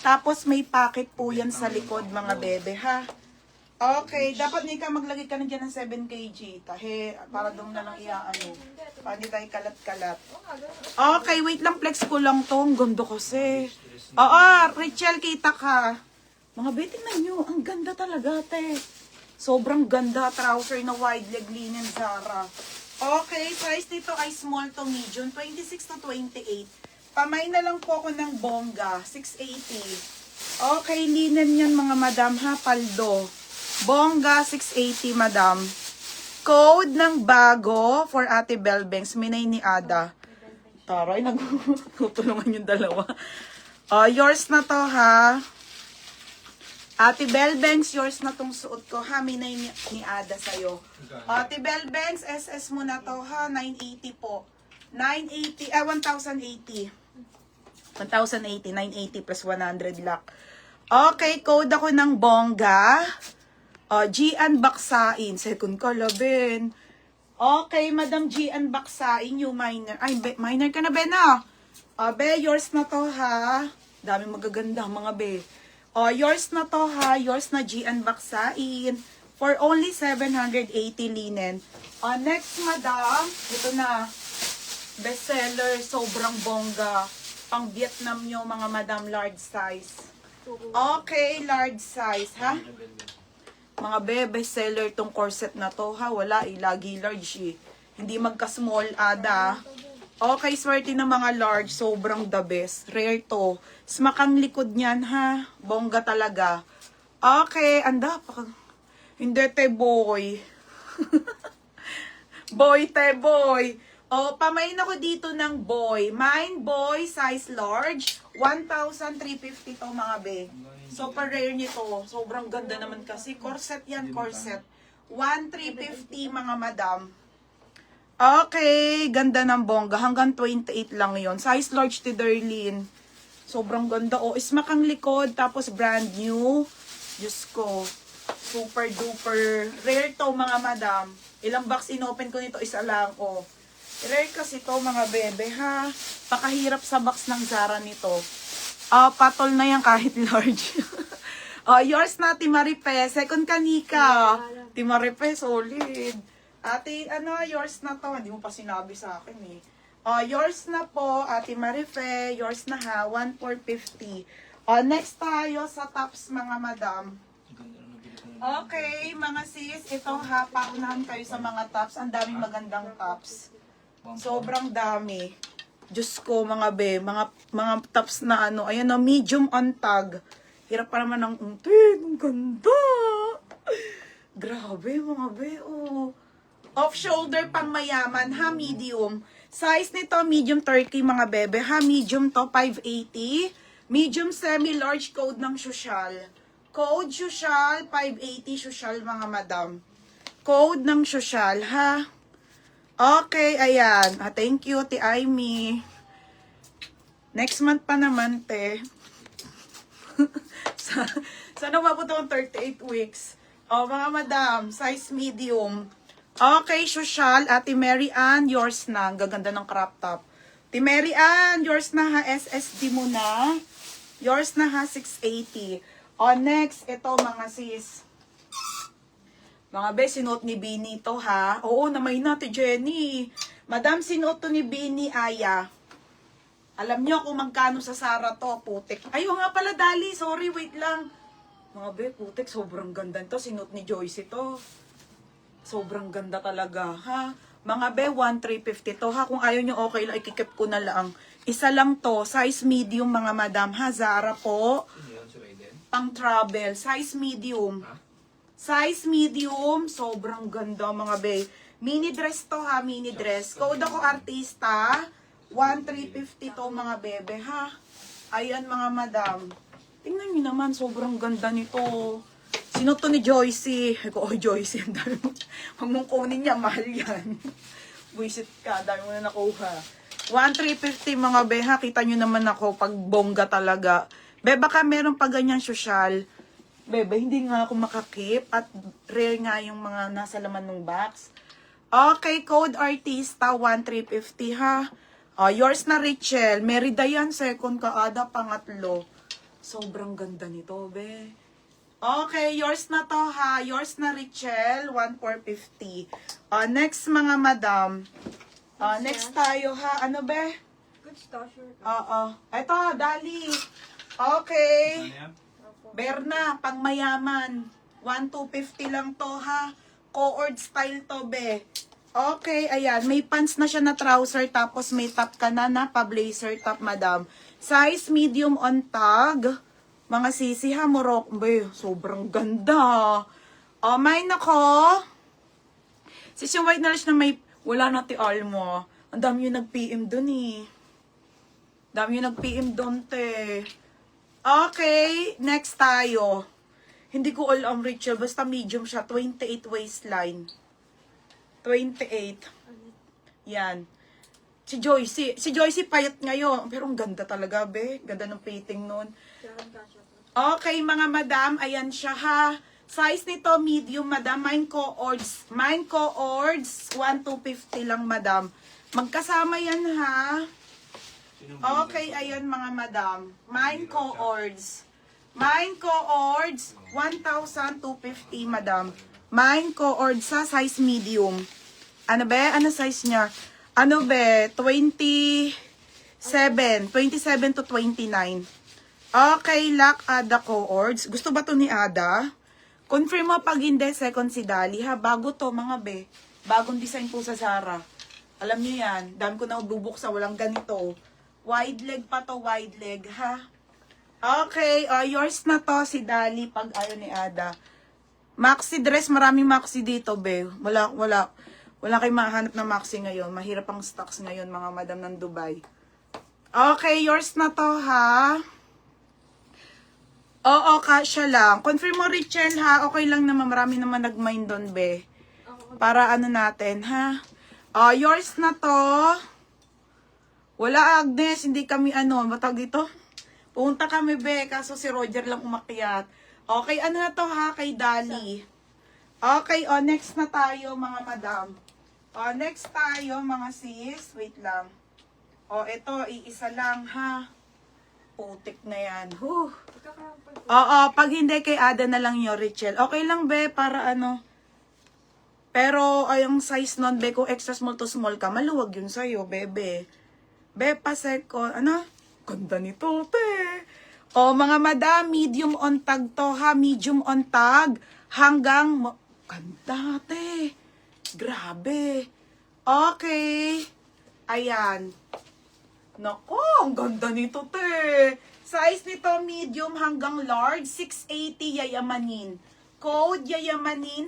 Tapos may packet po yan sa likod mga bebe ha. Okay, dapat hindi ka maglagay ka na dyan ng 7 kg. Tahe, para doon na lang iaano. Para hindi tayo kalat-kalat. Okay, wait lang, flex ko lang to. Ang ganda kasi. Oo, Rachel, kita ka. Mga be, tingnan nyo. Ang ganda talaga, te. Sobrang ganda. Trouser na wide leg linen Zara. Okay, size nito ay small to medium. 26 to 28. Pamay na lang po ako ng bongga. 680. Okay, linen yan mga madam ha. Paldo. Bongga, 680, madam. Code ng bago for Ate Belbanks. Minay ni Ada. Taray, nagtutulungan yung dalawa. Yours na to, ha? Ate Belbanks, yours na tong suot ko, ha? Minay ni Ada sa'yo. Ate Belbanks, SS mo na to, ha? 980 po. 980, 1,080. 1,080, 980 plus 100 lakh. Okay, code ako ng bongga. Gian Baksain, second kalabin. Okay, Madam Gian Baksain, you minor. Ay, minor ka na, be, na. Be, yours na to, ha. Dami magaganda, mga be. Yours na to, ha. Yours na Gian Baksain. For only 780 linen. Next, Madam. Ito na. Bestseller, sobrang bongga. Pang Vietnam nyo, mga Madam, large size. Okay, large size, ha. Mga bebe, seller tong corset na to, ha? Wala eh, lagi large eh. Hindi magka-small, Ada. Okay, swerte ng mga large, sobrang the best. Rare to. Smakang likod niyan, ha? Bongga talaga. Okay, anda pa. Hindi, te boy. Boy, te boy. Pamain ako dito ng boy. Mine boy, size large. 1,350 to mga be. Super rare nito. Sobrang ganda naman kasi. Corset yan, corset. 1,350 mga madam. Okay, ganda ng bongga. Hanggang 28 lang yon. Size large to Darlene. Sobrang ganda. Ismak ang likod. Tapos brand new. Diyos ko. Super duper. Rare to mga madam. Ilang box inopen ko nito? Isa lang. Rare kasi to mga bebe ha. Pakahirap sa box ng Zara nito. Patol na yan kahit large. Yours na, Timaripe. Second kanika. Timaripe, solid. Ate, yours na to. Hindi mo pa sinabi sa akin eh. Yours na po, Ate Marife. Yours na ha, 1,450. Next tayo sa tops, mga madam. Okay, mga sis. Ito ha, paunahan kayo sa mga tops. Ang daming magandang tops. Sobrang dami. Diyos ko, mga be, mga tops na ayan na, medium on tag. Hirap pa naman ng ang ganda. Grabe, mga be, Off shoulder pang mayaman, ha, medium. Size nito, medium turkey, mga bebe, ha, medium to, 580. Medium semi-large, code ng social. Code social, 580, social, mga madam. Code ng social, ha. Okay, ayan. Thank you, Ti Aimee. Next month pa naman, te. Sana mapunta akong 38 weeks. Mga madam, size medium. Okay, social. Ate Mary Ann, yours na. Ang gaganda ng crop top. Ate Mary Ann, yours na ha. SSD mo na. Yours na ha, 680. Next, ito mga sis. Mga be, sinuot ni Bini to ha. Oo, namay natin, Jenny. Madam, sinuot to ni Bini, Aya. Alam nyo kung magkano sa Zara to, putik. Ayaw nga pala, Dali. Sorry, wait lang. Mga be, putik, sobrang ganda to. Sinuot ni Joyce to. Sobrang ganda talaga, ha. Mga be, 1,350 to, ha. Kung ayaw nyo, okay lang, ikikip ko na lang. Isa lang to, size medium, mga madam, ha. Zara po. Pang travel, size medium. Size medium, sobrang ganda mga be. Mini dress to ha, mini dress. Code ako artista, 1,350 to mga bebe ha. Ayan mga madam. Tingnan niyo naman, sobrang ganda nito. Sino to ni Joycey? Joycey, ang dami mo. Huwag mong kunin niya, mahal yan. Buisit ka, dami mo na nakuha. 1,350 mga be ha, kita nyo naman ako pag bongga talaga. Be, baka meron pa ganyan social. Bebe, hindi nga ako makakip at rare nga yung mga nasa laman ng box. Okay, code artista, 1,350 ha. Yours na Rachel. Merida yan, second ka, Ada, pangatlo. Sobrang ganda nito, be. Okay, yours na to ha. Yours na, Richel. 1,450. Next, mga madam. Next tayo ha. Ano, be? Good stasher. Oo. Ito, Dali. Okay. Berna, pang mayaman. 1,250 lang to ha. Co-ord style to, be. Okay, ayan. May pants na siya na trouser, tapos may top ka na pa-blazer top, madam. Size medium on tag. Mga sisi ha, Morocco. Be, sobrang ganda. Mine ako. Sis yung white na na may, wala na ti Almo. Ang dami yung nag-PM dun eh. Dami yung nag-PM dun, te. Okay, next tayo. Hindi ko alam, Rachel. Basta medium siya. 28 waistline. 28. Yan. Si Joycey payat ngayon. Pero ang ganda talaga, be. Ganda ng fitting nun. Okay, mga madam. Ayan siya, ha. Size nito, medium, madam. Mine co-ords. 1,250 lang, madam. Magkasama yan, ha. Okay, ayan, mga madam. Mine co-ords. 1,250, madam. Mine co-ords sa size medium. Ano be? Ano size niya? Ano be? 27 to 29. Okay, lock Ada co-ords. Gusto ba to ni Ada? Confirm mo pag hindi, second si Dali ha. Bago to, mga be. Bagong design po sa Zara. Alam niyo yan. Dami ko na bubuksa. Walang ganito. Wide leg pa to, wide leg ha. Okay, yours na to si Dali pag ayaw ni Ada. Maxi dress, maraming maxi dito, be. Wala kayong mahanap na maxi ngayon. Mahirap ang stocks ngayon, mga madam ng Dubai. Okay, yours na to, ha? Oo, kasya lang. Confirm mo, Richel, ha? Okay lang naman. Marami naman nag-mind doon, be. Para ano natin, ha? Yours na to. Wala, Agnes. Hindi kami, matawag dito? Punta kami, be. Kaso si Roger lang umakyat. Okay, ano na to, ha? Kay Dali. Okay, next na tayo, mga madam. Next tayo, mga sis. Wait lang. Ito, iisa lang, ha? Putik na yan. Oo, pag hindi kay Ada na lang yun, Richel. Okay lang, be, para ano. Pero, yung size nun, be, kung extra small to small ka, maluwag yun sa'yo, bebe. Be, paseko, ganda nito, te. Mga madam, medium on tag to, ha? Medium on tag. Hanggang, ganda, te. Grabe. Okay. Ayan. Nako, ang ganda nito, te. Size nito, medium hanggang large, 680 yayamanin. Code yayamanin.